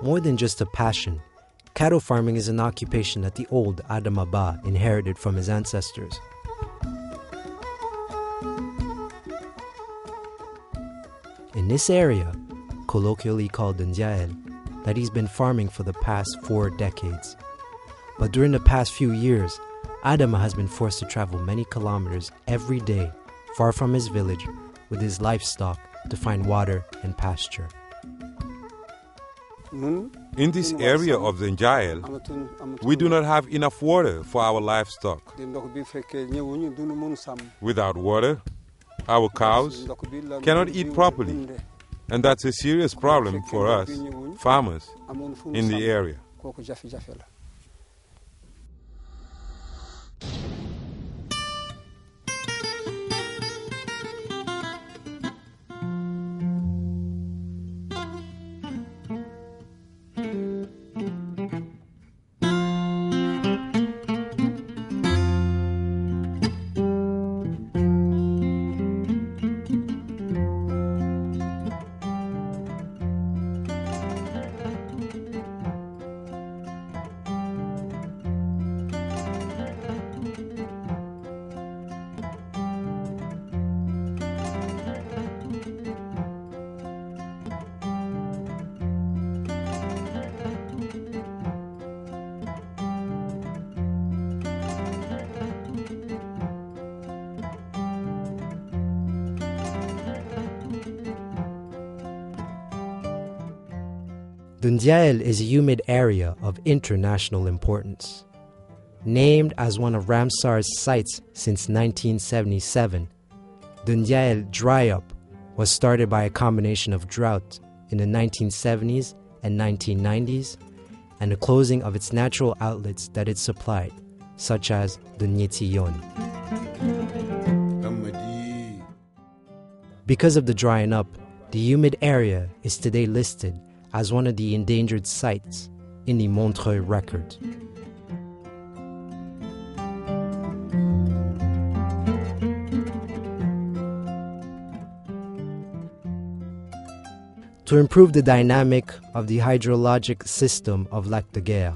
More than just a passion, cattle farming is an occupation that the old Adama Ba inherited from his ancestors. In this area, colloquially called Ndyael, that he's been farming for the past 4 decades. But during the past few years, Adama has been forced to travel many kilometers every day, far from his village, with his livestock to find water and pasture. In this area of the Ndyael, we do not have enough water for our livestock. Without water, our cows cannot eat properly, and that's a serious problem for us, farmers, in the area. The Ndyael is a humid area of international importance. Named as one of Ramsar's sites since 1977, the Ndyael dry-up was started by a combination of drought in the 1970s and 1990s and the closing of its natural outlets that it supplied, such as the Nyetiyon. Because of the drying up, the humid area is today listed as one of the endangered sites in the Montreux record. To improve the dynamic of the hydrologic system of Lac de Guerre,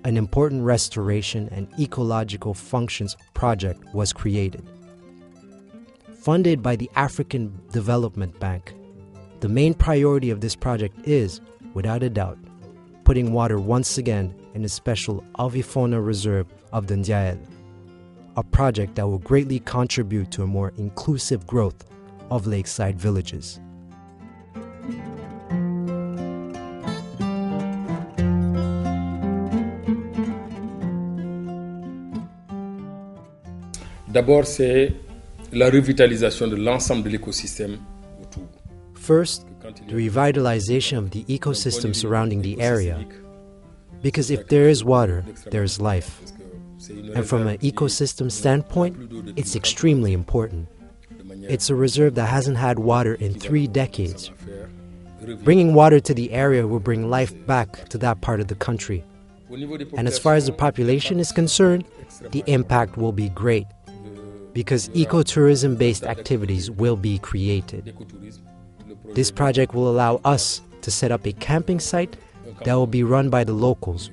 an important restoration and ecological functions project was created. Funded by the African Development Bank, the main priority of this project is, without a doubt, putting water once again in a special avifauna reserve of the Ndyael, a project that will greatly contribute to a more inclusive growth of lakeside villages. D'abord, c'est la revitalisation de l'ensemble de l'écosystème autour. First, the revitalization of the ecosystem surrounding the area. Because if there is water, there is life. And from an ecosystem standpoint, it's extremely important. It's a reserve that hasn't had water in 3 decades. Bringing water to the area will bring life back to that part of the country. And as far as the population is concerned, the impact will be great, because ecotourism-based activities will be created. This project will allow us to set up a camping site that will be run by the locals,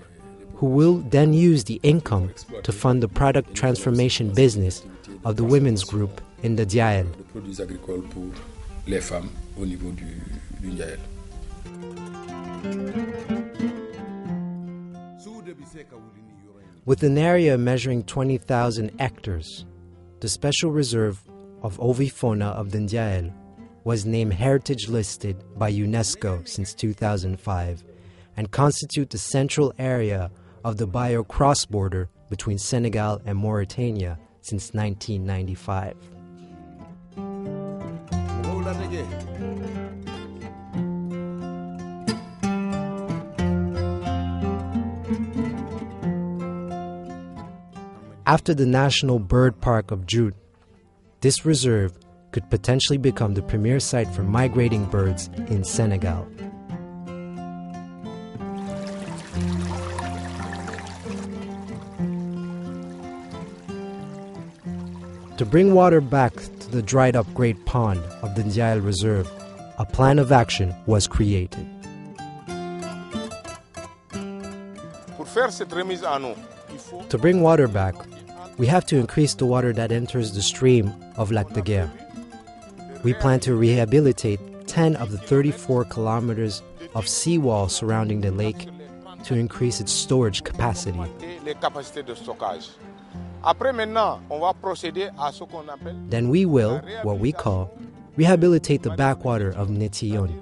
who will then use the income to fund the product transformation business of the women's group in the Ndyael. With an area measuring 20,000 hectares, the special reserve of ovifauna of the Ndyael was named heritage listed by UNESCO since 2005 and constitute the central area of the bio cross-border between Senegal and Mauritania since 1995. After the National Bird Park of Djout, this reserve could potentially become the premier site for migrating birds in Senegal. To bring water back to the dried up Great Pond of the Ndyael Reserve, a plan of action was created. To bring water back, we have to increase the water that enters the stream of Lac de Guerre. We plan to rehabilitate 10 of the 34 kilometers of seawall surrounding the lake to increase its storage capacity. Then we will, what we call, rehabilitate the backwater of Netillon,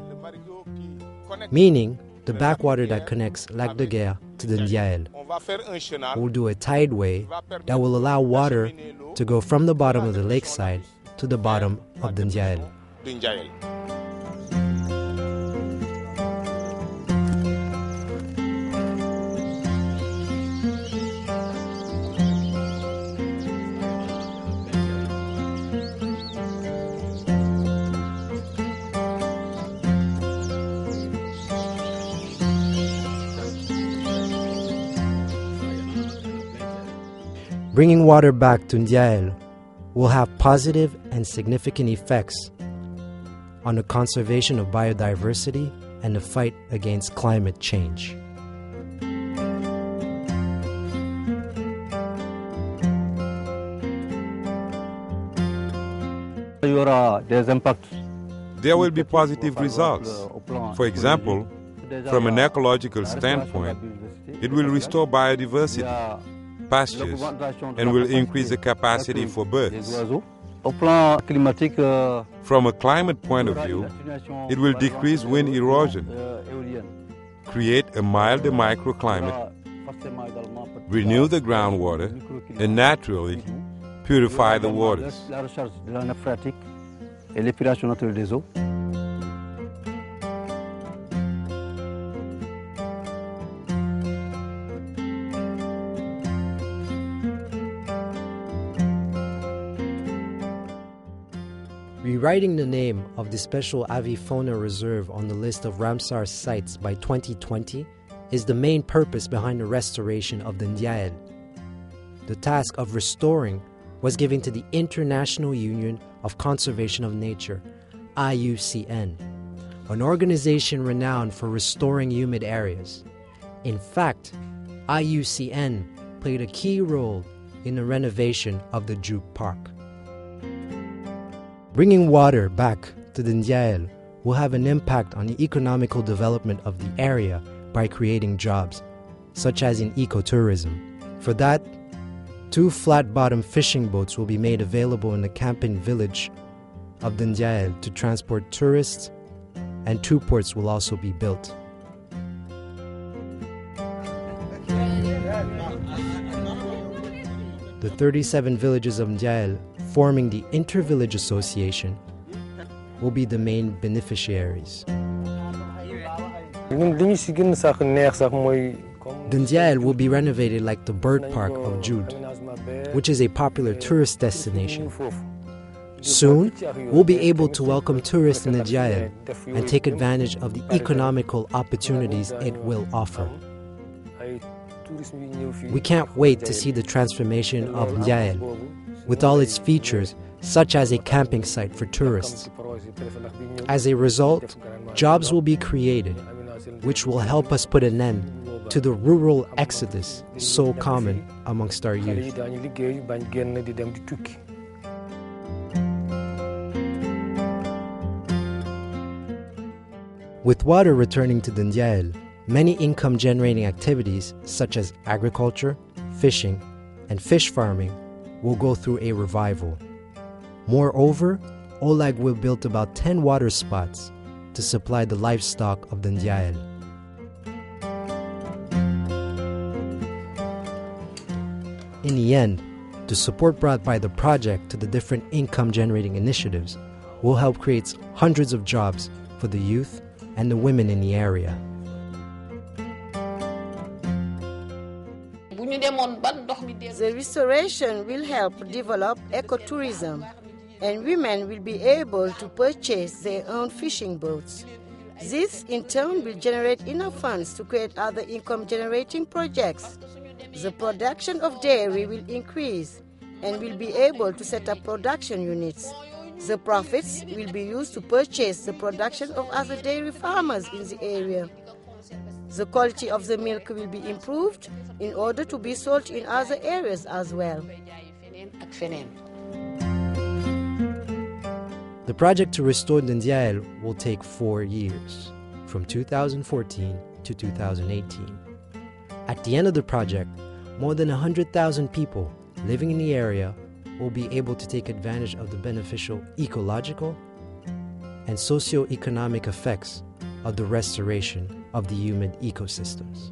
meaning the backwater that connects Lac de Guerre to the Ndiael. We'll do a tideway that will allow water to go from the bottom of the lakeside to the bottom of the Ndiael. Bringing water back to Ndiael will have positive and significant effects on the conservation of biodiversity and the fight against climate change. There will be positive results. For example, from an ecological standpoint, it will restore biodiversity, pastures, and will increase the capacity for birds. From a climate point of view, it will decrease wind erosion, create a milder microclimate, renew the groundwater, and naturally purify the waters. Rewriting the name of the special avifauna reserve on the list of Ramsar sites by 2020 is the main purpose behind the restoration of the Ndiael. The task of restoring was given to the International Union of Conservation of Nature, IUCN, an organization renowned for restoring humid areas. In fact, IUCN played a key role in the renovation of the Juke Park. Bringing water back to the Ndiael will have an impact on the economical development of the area by creating jobs, such as in ecotourism. For that, 2 flat-bottom fishing boats will be made available in the camping village of the Ndiael to transport tourists, and 2 ports will also be built. The 37 villages of Ndiael forming the Inter-Village Association will be the main beneficiaries. The Ndiael will be renovated like the bird park of Jude, which is a popular tourist destination. Soon, we'll be able to welcome tourists in the Ndiael and take advantage of the economical opportunities it will offer. We can't wait to see the transformation of Ndiael, with all its features, such as a camping site for tourists. As a result, jobs will be created, which will help us put an end to the rural exodus so common amongst our youth. With water returning to the Ndiael, many income-generating activities such as agriculture, fishing, and fish farming will go through a revival. Moreover, Olag will build about 10 water spots to supply the livestock of the Ndiael. In the end, the support brought by the project to the different income-generating initiatives will help create hundreds of jobs for the youth and the women in the area. The restoration will help develop ecotourism, and women will be able to purchase their own fishing boats. This, in turn, will generate enough funds to create other income-generating projects. The production of dairy will increase, and will be able to set up production units. The profits will be used to purchase the production of other dairy farmers in the area. The quality of the milk will be improved in order to be sold in other areas as well. The project to restore Ndiael will take 4 years, from 2014 to 2018. At the end of the project, more than 100,000 people living in the area will be able to take advantage of the beneficial ecological and socio-economic effects of the restoration of the humid ecosystems.